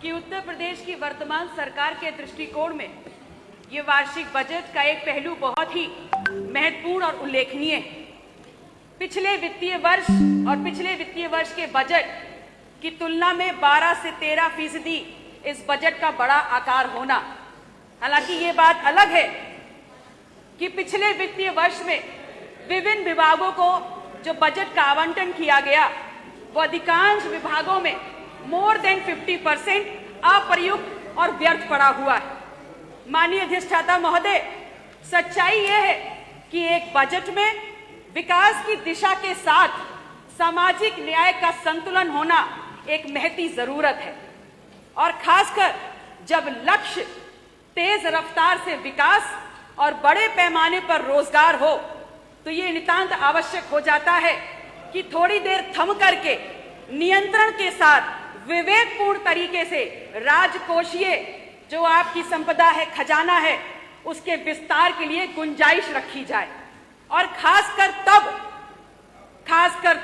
कि उत्तर प्रदेश की वर्तमान सरकार के दृष्टिकोण में ये वार्षिक बजट का एक पहलू बहुत ही महत्वपूर्ण और उल्लेखनीय है। पिछले वित्तीय वर्ष के बजट की तुलना में 12 से 13% इस बजट का बड़ा आकार होना। हालांकि ये बात अलग है कि पिछले वित्तीय वर्ष में विभिन्न विभागों को जो बजट का आवंटन किया गया वो अधिकांश विभागों में मोर देन 50% अप्रयुक्त और व्यर्थ पड़ा हुआ है। माननीय अधिष्ठाता महोदय, सच्चाई यह है कि एक बजट में विकास की दिशा के साथ सामाजिक न्याय का संतुलन होना एक महती जरूरत है, और खासकर जब लक्ष्य तेज रफ्तार से विकास और बड़े पैमाने पर रोजगार हो तो ये नितांत आवश्यक हो जाता है कि थोड़ी देर थम करके नियंत्रण के साथ विवेकपूर्ण तरीके से राजकोषीय जो आपकी संपदा है, खजाना है, उसके विस्तार के लिए गुंजाइश रखी जाए। और खासकर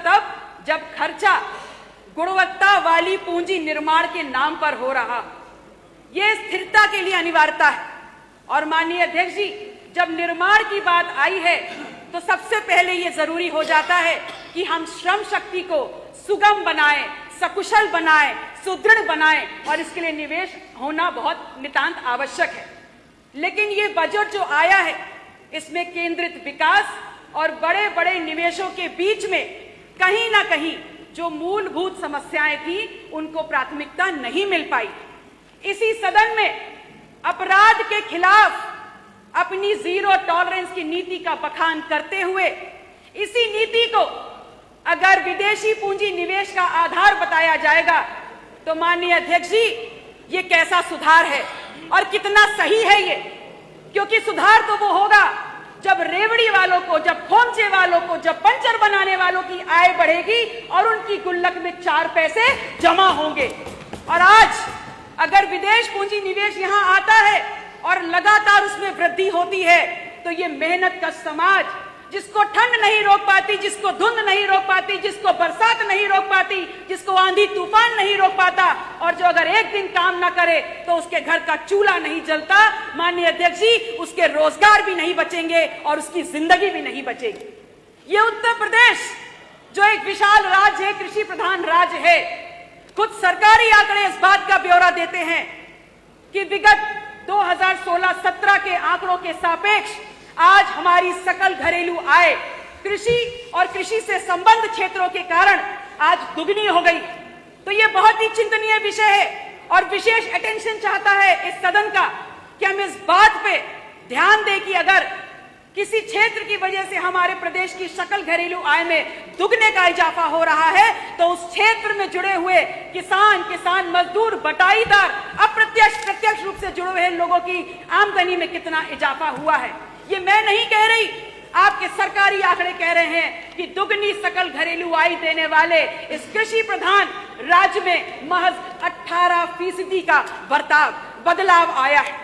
तब जब खर्चा गुणवत्ता वाली पूंजी निर्माण के नाम पर हो रहा, यह स्थिरता के लिए अनिवार्यता है। और माननीय अध्यक्ष जी, जब निर्माण की बात आई है तो सबसे पहले यह जरूरी हो जाता है कि हम श्रम शक्ति को सुगम बनाएं, सकुशल बनाएं, सुदृढ़ बनाएं, और इसके लिए निवेश होना बहुत नितांत आवश्यक है। लेकिन ये बजट जो आया है इसमें केंद्रित विकास और बड़े बड़े निवेशों के बीच में कहीं ना कहीं जो मूलभूत समस्याएं थी उनको प्राथमिकता नहीं मिल पाई। इसी सदन में अपराध के खिलाफ अपनी जीरो टॉलरेंस की नीति का बखान करते हुए इसी नीति को अगर विदेशी पूंजी निवेश का आधार बताया जाएगा तो माननीय अध्यक्ष जी, ये कैसा सुधार है और कितना सही है ये। क्योंकि सुधार तो वो होगा जब रेवड़ी वालों को, जब खोमचे वालों को, जब पंचर बनाने वालों की आय बढ़ेगी और उनकी गुल्लक में 4 पैसे जमा होंगे। और आज अगर विदेश पूंजी निवेश यहां आता है और लगातार उसमें वृद्धि होती है तो ये मेहनत का समाज, जिसको ठंड नहीं रोक पाती, जिसको धुंध नहीं रोक पाती, जिसको बरसात नहीं रोक पाती, जिसको आंधी तूफान नहीं रोक पाता, और जो अगर एक दिन काम ना करे तो उसके घर का चूल्हा नहीं जलता, माननीय अध्यक्ष जी, उसके रोजगार भी नहीं बचेंगे और उसकी जिंदगी भी नहीं बचेगी। ये उत्तर प्रदेश जो एक विशाल राज्य है, कृषि प्रधान राज्य है, खुद सरकारी आंकड़े इस बात का ब्यौरा देते हैं कि विगत 2016-17 के आंकड़ों के सापेक्ष आज हमारी सकल घरेलू आय कृषि और कृषि से संबद्ध क्षेत्रों के कारण आज दुगनी हो गई। तो ये बहुत ही चिंतनीय विषय है और विशेष अटेंशन चाहता है इस सदन का कि हम इस बात पे ध्यान दें कि अगर किसी क्षेत्र की वजह से हमारे प्रदेश की सकल घरेलू आय में दुगने का इजाफा हो रहा है तो उस क्षेत्र में जुड़े हुए किसान मजदूर, बटाईदार, अप्रत्यक्ष प्रत्यक्ष रूप से जुड़े हुए लोगों की आमदनी में कितना इजाफा हुआ है। ये मैं नहीं कह रही, आपके सरकारी आंकड़े कह रहे हैं कि दुगनी सकल घरेलू आय देने वाले इस कृषि प्रधान राज्य में महज 18% का बदलाव आया है।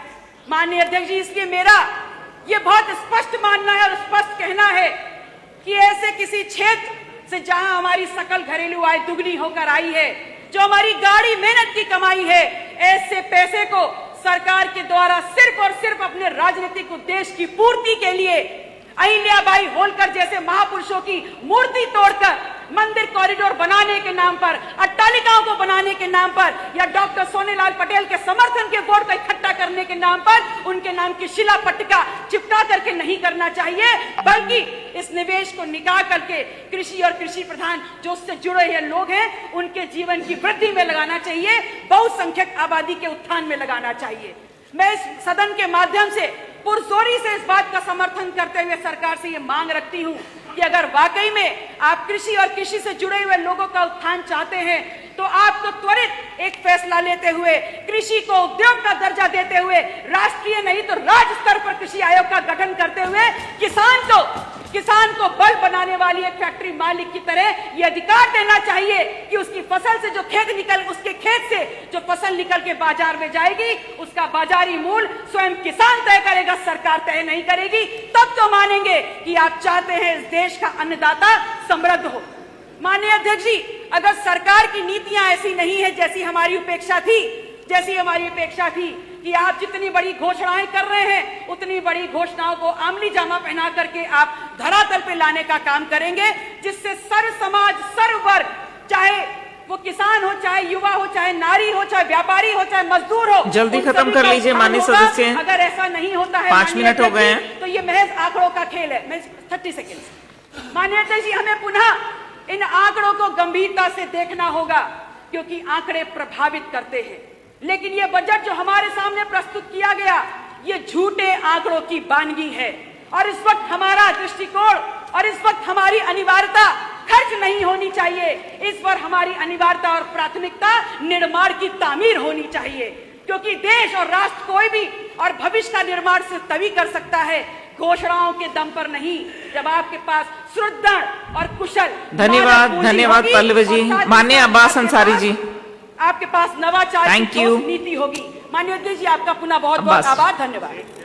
माननीय अध्यक्ष जी, इसलिए मेरा ये बहुत स्पष्ट मानना है और स्पष्ट कहना है कि ऐसे किसी क्षेत्र से जहां हमारी सकल घरेलू आय दुगनी होकर आई है, जो हमारी गाढ़ी मेहनत की कमाई है, ऐसे पैसे को सरकार के द्वारा सिर्फ और सिर्फ अपने राजनीतिक उद्देश्य की पूर्ति के लिए अहिल्याबाई होलकर जैसे महापुरुषों की मूर्ति तोड़कर मंदिर कॉरिडोर बनाने के नाम पर, अट्टालिकाओं को बनाने के नाम पर, या डॉक्टर सोनेलाल पटेल के समर्थन के वोट को इकट्ठा करने के नाम पर उनके नाम की शिला पट्टिका चिपका करके नहीं करना चाहिए, बल्कि इस निवेश को निकाल करके कृषि और कृषि प्रधान जो उससे जुड़े हुए लोग हैं उनके जीवन की वृद्धि में लगाना चाहिए, बहुसंख्यक आबादी के उत्थान में लगाना चाहिए। मैं इस सदन के माध्यम से पुरजोरी से इस बात का समर्थन करते हुए सरकार से ये मांग रखती हूं कि अगर वाकई में आप कृषि और कृषि से जुड़े हुए लोगों का उत्थान चाहते हैं तो आपको त्वरित एक फैसला लेते हुए कृषि को उद्योग का दर्जा देते हुए राष्ट्रीय नहीं तो राज्य स्तर पर कृषि आयोग का गठन करते हुए किसान को बल बनाने वाली एक फैक्ट्री मालिक की तरह ये अधिकार देना चाहिए कि उसकी फसल से उसके खेत से जो फसल निकल के बाजार में जाएगी उसका बाजारी मूल्य स्वयं किसान तय करेगा, सरकार तय नहीं करेगी। तब तो मानेंगे कि आप चाहते हैं इस देश का अन्नदाता समृद्ध हो। माननीय अध्यक्ष जी, अगर सरकार की नीतियां ऐसी नहीं है जैसी हमारी उपेक्षा थी जैसी हमारी अपेक्षा थी कि आप जितनी बड़ी घोषणाएं कर रहे हैं उतनी बड़ी घोषणाओं को आमली जामा पहना करके आप धरातल पे लाने का काम करेंगे, जिससे सर्व समाज, सर्व वर्ग, चाहे वो किसान हो, चाहे युवा हो, चाहे नारी हो, चाहे व्यापारी हो, चाहे मजदूर हो, जल्दी खत्म कर लीजिए माननीय सदस्य। अगर ऐसा नहीं होता है 5 मिनट हो गए हैं तो ये महज आंकड़ों का खेल है। 30 सेकेंड। माननीय अध्यक्ष जी, हमें पुनः इन आंकड़ों को गंभीरता से देखना होगा, क्योंकि आंकड़े प्रभावित करते हैं। लेकिन ये बजट जो हमारे सामने प्रस्तुत किया गया, ये झूठे आंकड़ों की वानगी है। और इस वक्त हमारा दृष्टिकोण और इस वक्त हमारी अनिवार्यता खर्च नहीं होनी चाहिए। इस पर हमारी अनिवार्यता और प्राथमिकता निर्माण की तामीर होनी चाहिए, क्योंकि देश और राष्ट्र कोई भी और भविष्य का निर्माण सिर्फ तभी कर सकता है घोषणाओं के दम पर नहीं, जब आपके पास सुदृढ़ और कुशल। धन्यवाद पल्लवी जी। माननीय अब्बास अंसारी जी, आपके पास नवाचार की थैंक यू नीति होगी। माननीय अध्यक्ष जी, आपका पुनः बहुत बहुत आभार, धन्यवाद।